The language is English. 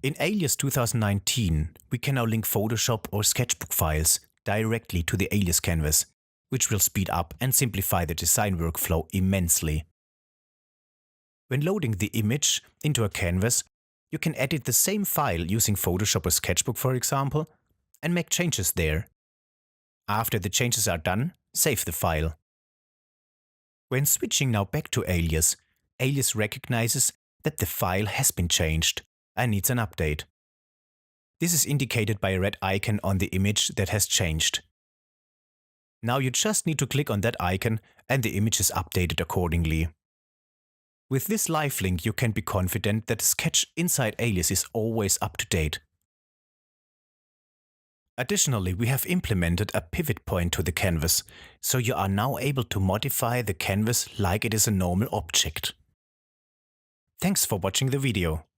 In Alias 2019, we can now link Photoshop or Sketchbook files directly to the Alias canvas, which will speed up and simplify the design workflow immensely. When loading the image into a canvas, you can edit the same file using Photoshop or Sketchbook, for example, and make changes there. After the changes are done, save the file. When switching now back to Alias, Alias recognizes that the file has been changed and needs an update. This is indicated by a red icon on the image that has changed. Now you just need to click on that icon and the image is updated accordingly. With this live link, you can be confident that the sketch inside Alias is always up to date. Additionally, we have implemented a pivot point to the canvas, so you are now able to modify the canvas like it is a normal object. Thanks for watching the video.